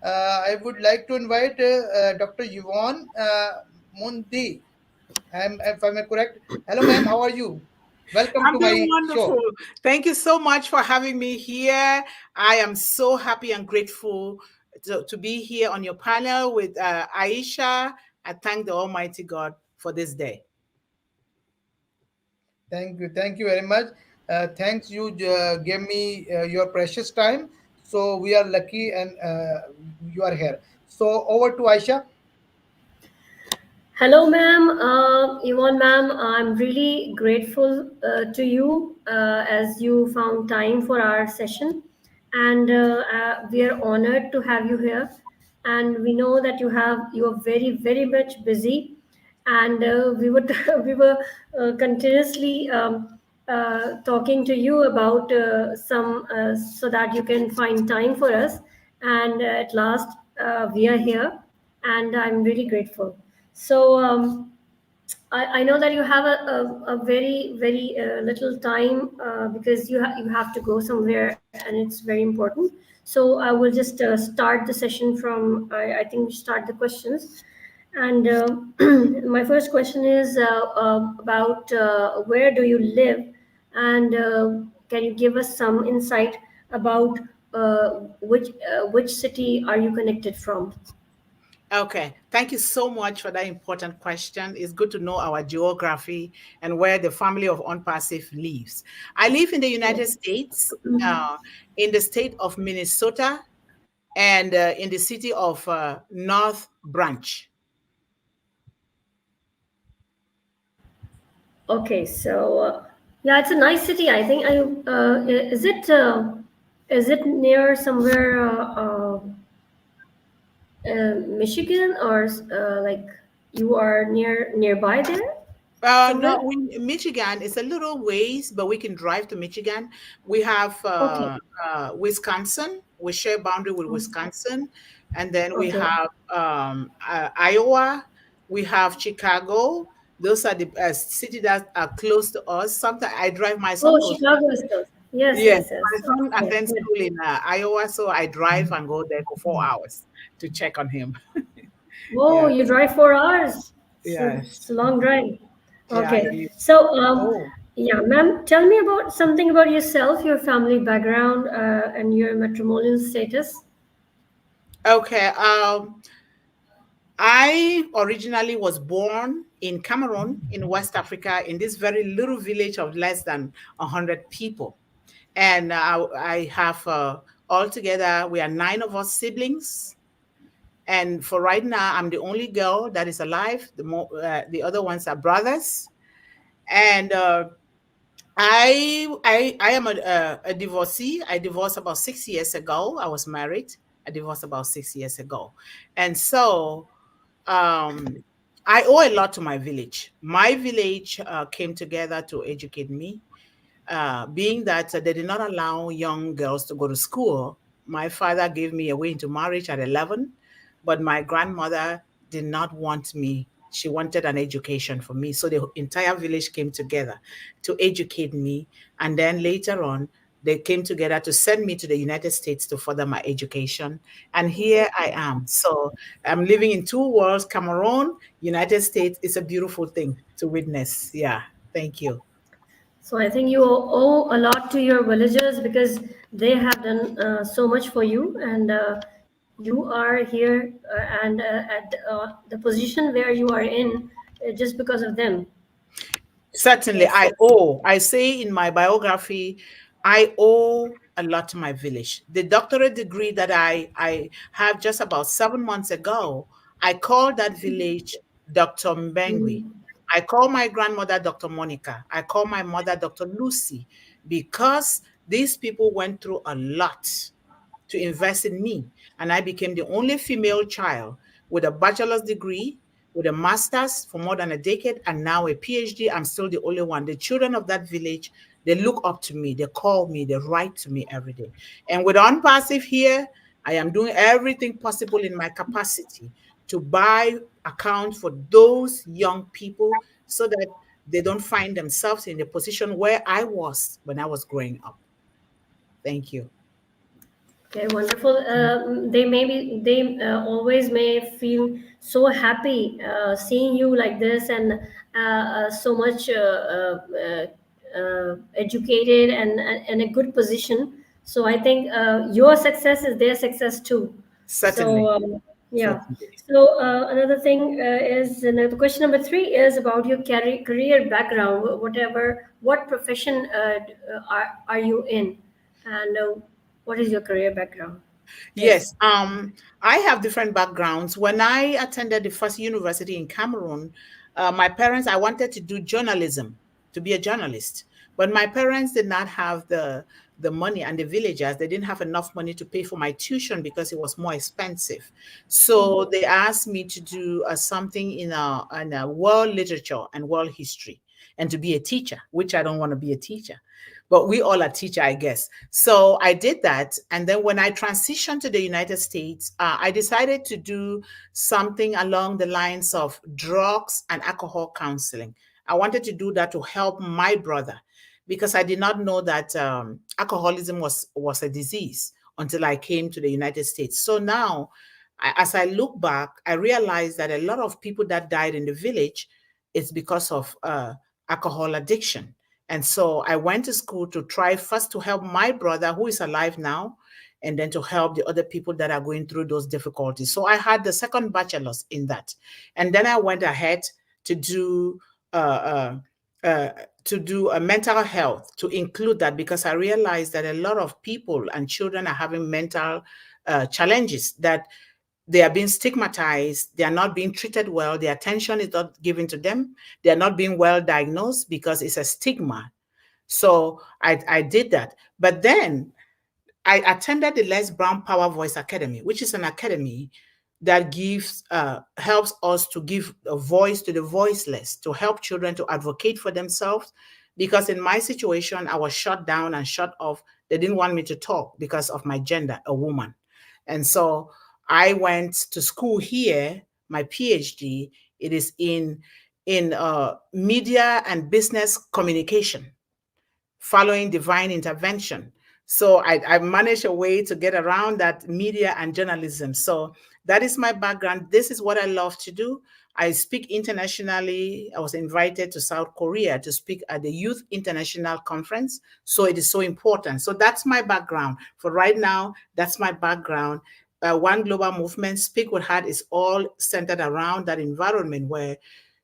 I would like to invite Dr. Yvonne Mundih. If I'm correct. Hello, ma'am. How are you? Welcome I'm to doing my wonderful. show. Thank you so much for having me here. I am so happy and grateful to be here on your panel with Aisha. I thank the Almighty God for this day. Thank you. Thank you very much. Thanks you gave me your precious time. So we are lucky and you are here. So over to Aisha. Hello, ma'am. Yvonne, ma'am, I'm really grateful to you as you found time for our session. And we are honored to have you here. And we know that you are very, very much busy. And we were, we were continuously talking to you about some, so that you can find time for us. And at last, we are here. And I'm really grateful. So I know that you have a very very little time because you have to go somewhere and it's very important. So I will just start the session from I think we start the questions. And my first question is about where do you live, and can you give us some insight about which city are you connected from? Okay, thank you so much for that important question. It's good to know our geography and where the family of Onpassive lives. I live in the United Yes. States, in the state of Minnesota, and in the city of North Branch. Okay, so yeah, it's a nice city. I think. Is it near somewhere Michigan, or like you are nearby there No, somewhere? Michigan is a little ways, but we can drive to Michigan. We have Okay. Wisconsin. We share boundary with Wisconsin, and then we Okay. have Iowa. We have Chicago. Those are the cities that are close to us. Sometimes I drive. My son Oh, goes. Chicago is close. Yes, Yes, yes, yes. my son Okay, attends good. school in Iowa, so I drive and go there for 4 hours to check on him. Oh, Yeah, you drive 4 hours. yes, It's a long drive. yeah. Okay. It is. So, Oh, yeah, ma'am, tell me about something about yourself, your family background, and your matrimonial status. Okay. I originally was born in Cameroon, in West Africa, in this very little village of less than 100 people. And I have, altogether, we are 9 of us siblings. And for right now, I'm the only girl that is alive. The other ones are brothers. And I am a divorcee. I divorced about 6 years ago. I was married. I divorced about 6 years ago. And so um, I owe a lot to my village. My village came together to educate me, being that they did not allow young girls to go to school. My father gave me away into marriage at 11, but my grandmother did not want me. She wanted an education for me. So the entire village came together to educate me. And then later on, they came together to send me to the United States to further my education. And here I am. So I'm living in two worlds, Cameroon, United States. It's a beautiful thing to witness. Yeah. Thank you. So I think you owe a lot to your villagers because they have done so much for you, and you are here and at the position where you are in just because of them. Certainly, Yes, I yes. owe. I say in my biography, I owe a lot to my village. The doctorate degree that I have just about 7 months ago, I called that village Dr. Mbengwi. Mm. I call my grandmother Dr. Monica. I call my mother Dr. Lucy because these people went through a lot to invest in me. And I became the only female child with a bachelor's degree, with a master's for more than a decade, and now a PhD. I'm still the only one. The children of that village, they look up to me, they call me, they write to me every day. And with Onpassive here, I am doing everything possible in my capacity to buy accounts for those young people so that they don't find themselves in the position where I was when I was growing up. Thank you. Okay, wonderful. They always may feel so happy seeing you like this, and so much educated and in a good position. So I think your success is their success too. So Certainly. yeah. Certainly. So another thing is the question number three is about your career background. What profession are you in, and what is your career background? Yes. Yes, I have different backgrounds. When I attended the first university in Cameroon, my parents, I wanted to do journalism, to be a journalist. But my parents did not have the money, and the villagers, they didn't have enough money to pay for my tuition because it was more expensive. So they asked me to do something in a world literature and world history, and to be a teacher, which I don't want to be a teacher, but we all are teacher, I guess. So I did that. And then when I transitioned to the United States, I decided to do something along the lines of drugs and alcohol counseling. I wanted to do that to help my brother because I did not know that alcoholism was a disease until I came to the United States. So now, as I look back, I realized that a lot of people that died in the village is because of alcohol addiction. And so I went to school to try first to help my brother, who is alive now, and then to help the other people that are going through those difficulties. So I had the second bachelor's in that. And then I went ahead to do uh, uh, a mental health to include that because I realized that a lot of people and children are having mental challenges that they are being stigmatized, they are not being treated well, the attention is not given to them, they are not being well diagnosed because it's a stigma. So I did that. But then I attended the Les Brown Power Voice Academy, which is an academy that gives helps us to give a voice to the voiceless, to help children to advocate for themselves. Because in my situation, I was shut down and shut off. They didn't want me to talk because of my gender, a woman. And so I went to school here, my PhD. It is in media and business communication following divine intervention. So I managed a way to get around that media and journalism. So that is my background. This is what I love to do. I speak internationally. I was invited to South Korea to speak at the Youth International Conference. So it is so important. So that's my background. For right now, that's my background. One Global Movement, Speak with Heart, is all centered around that environment where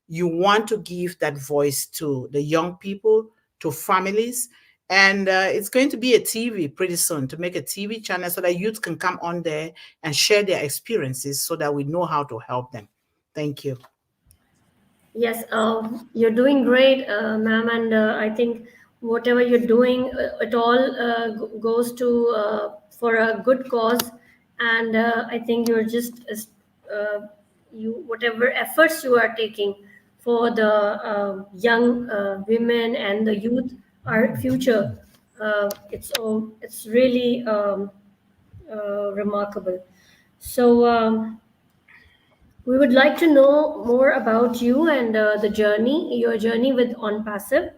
you want to give that voice to the young people, to families. And it's going to be a TV pretty soon, to make a TV channel so that youth can come on there and share their experiences so that we know how to help them. Thank you. Yes, you're doing great, ma'am, and I think whatever you're doing, it all goes to for a good cause, and I think you're just you whatever efforts you are taking for the young women and the youth, our future. It's really remarkable. So. We would like to know more about you and your journey with Onpassive,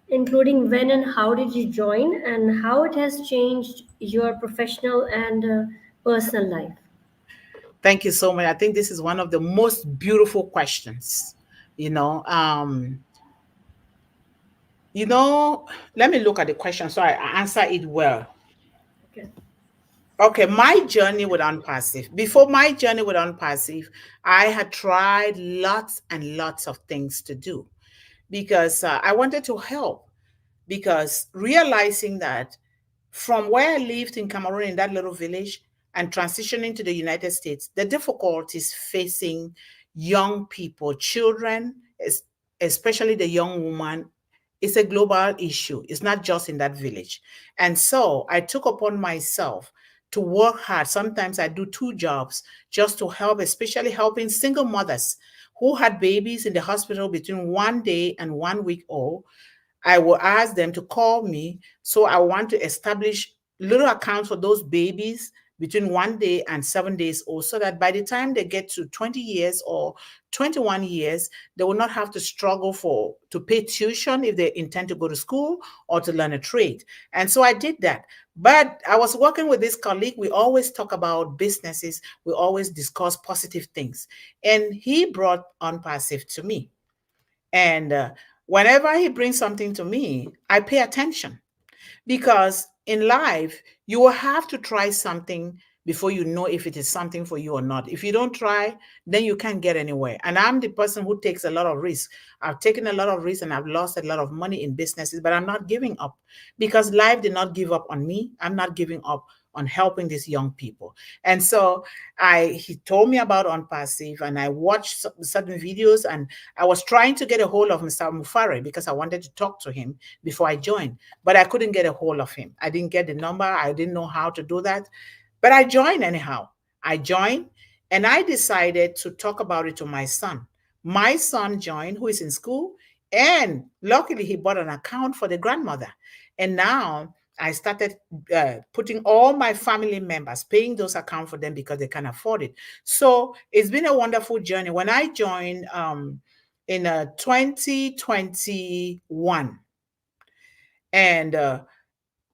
including when and how did you join and how it has changed your professional and personal life. Thank you so much. I think this is one of the most beautiful questions. You know, um, you know, let me look at the question so I answer it well. Okay. Okay, my journey with Unpassive. Before my journey with Unpassive, I had tried lots and lots of things to do because I wanted to help. Because realizing that from where I lived in Cameroon in that little village and transitioning to the United States, the difficulties facing young people, children, especially the young woman, is a global issue. It's not just in that village. And so I took upon myself to work hard. Sometimes I do two jobs just to help, especially helping single mothers who had babies in the hospital between 1 day and 1 week old. I will ask them to call me. So I want to establish little accounts for those babies between 1 day and 7 days old, so that by the time they get to 20 years or 21 years, they will not have to struggle to pay tuition if they intend to go to school or to learn a trade. And so I did that. But I was working with this colleague. We always talk about businesses. We always discuss positive things. And he brought Onpassive to me. And whenever he brings something to me, I pay attention, because in life, you will have to try something before you know if it is something for you or not. If you don't try, then you can't get anywhere. And I'm the person who takes a lot of risks. I've taken a lot of risks and I've lost a lot of money in businesses, but I'm not giving up, because life did not give up on me. I'm not giving up on helping these young people. And so he told me about Onpassive, and I watched certain videos, and I was trying to get a hold of Mr. Mufare because I wanted to talk to him before I joined, but I couldn't get a hold of him. I didn't get the number. I didn't know how to do that, but I joined anyhow. I joined, and I decided to talk about it to my son. My son joined, who is in school, and luckily he bought an account for the grandmother. And now I started putting all my family members, paying those accounts for them because they can afford it. So it's been a wonderful journey. When I joined in 2021, and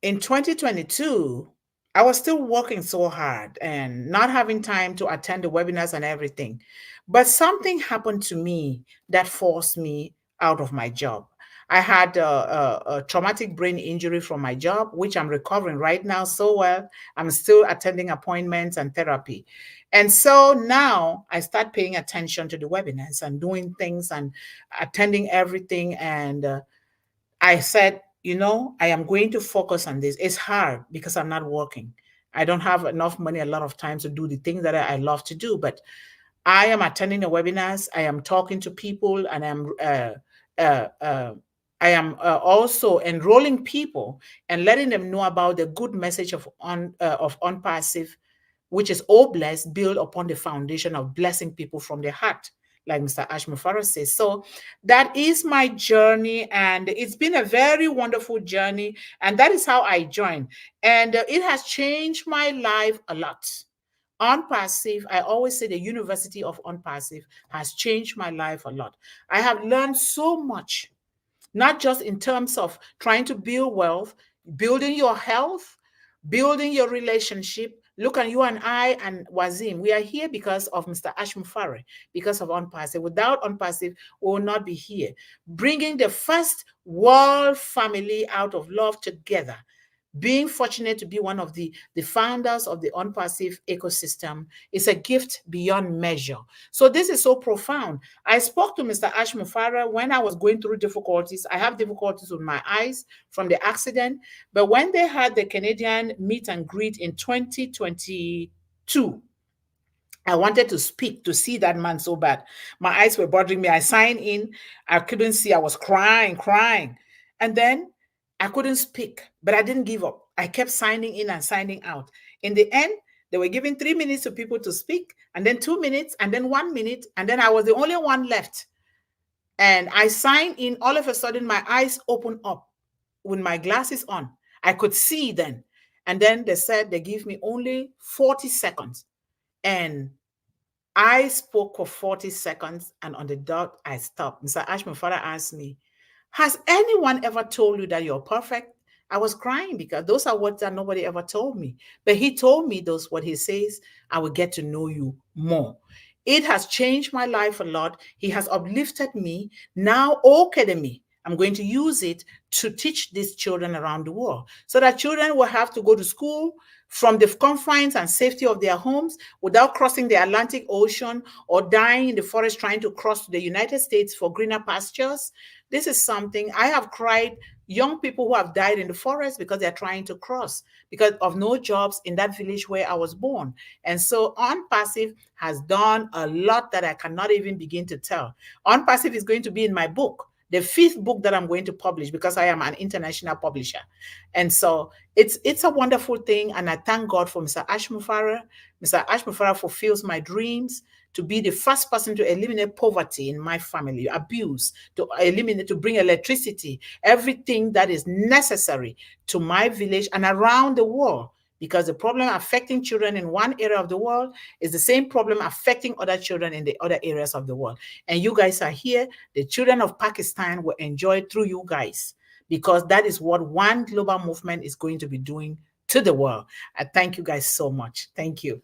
in 2022, I was still working so hard and not having time to attend the webinars and everything. But something happened to me that forced me out of my job. I had a traumatic brain injury from my job, which I'm recovering right now so well. I'm still attending appointments and therapy. And so now I start paying attention to the webinars and doing things and attending everything. And I said, I am going to focus on this. It's hard because I'm not working. I don't have enough money a lot of times to do the things that I love to do, but I am attending the webinars. I am talking to people, and I am also enrolling people and letting them know about the good message of Onpassive, which is all blessed, built upon the foundation of blessing people from their heart, like Mr. Ashmufara says. So that is my journey, and it's been a very wonderful journey, and that is how I joined. And it has changed my life a lot. Onpassive, I always say the University of Onpassive has changed my life a lot. I have learned so much, not just in terms of trying to build wealth, building your health, building your relationship. Look at you and I and Wazim. We are here because of Mr. Ashmufare, because of Onpassive. Without Onpassive, we will not be here. Bringing the first world family out of love together. Being fortunate to be one of the founders of the Onpassive ecosystem is a gift beyond measure. So this is so profound. I spoke to Mr. Ashmufara when I was going through difficulties. I have difficulties with my eyes from the accident, but when they had the Canadian meet and greet in 2022, I wanted to speak to see that man so bad. My eyes were bothering me. I signed in. I couldn't see. I was crying. And then I couldn't speak, but I didn't give up. I kept signing in and signing out. In the end, they were giving 3 minutes to people to speak, and then 2 minutes, and then 1 minute, and then I was the only one left. And I signed in. All of a sudden, my eyes opened up with my glasses on. I could see then. And then they said they give me only 40 seconds. And I spoke for 40 seconds, and on the dot, I stopped. Mr. Ashmufara asked me, has anyone ever told you that you're perfect? I was crying because those are words that nobody ever told me. But he told me those, what he says, I will get to know you more. It has changed my life a lot. He has uplifted me. Now, Academy, I'm going to use it to teach these children around the world so that children will have to go to school from the confines and safety of their homes without crossing the Atlantic Ocean or dying in the forest trying to cross to the United States for greener pastures. This is something I have cried. Young people who have died in the forest because they're trying to cross because of no jobs in that village where I was born. And so Onpassive has done a lot that I cannot even begin to tell. Onpassive is going to be in my book, the 5th book that I'm going to publish, because I am an international publisher. And so it's a wonderful thing. And I thank God for Mr. Ashmufara. Mr. Ashmufara fulfills my dreams to be the first person to eliminate poverty in my family, abuse, to bring electricity, everything that is necessary to my village and around the world, because the problem affecting children in one area of the world is the same problem affecting other children in the other areas of the world. And you guys are here. The children of Pakistan will enjoy through you guys, because that is what one global movement is going to be doing to the world. I thank you guys so much. Thank you.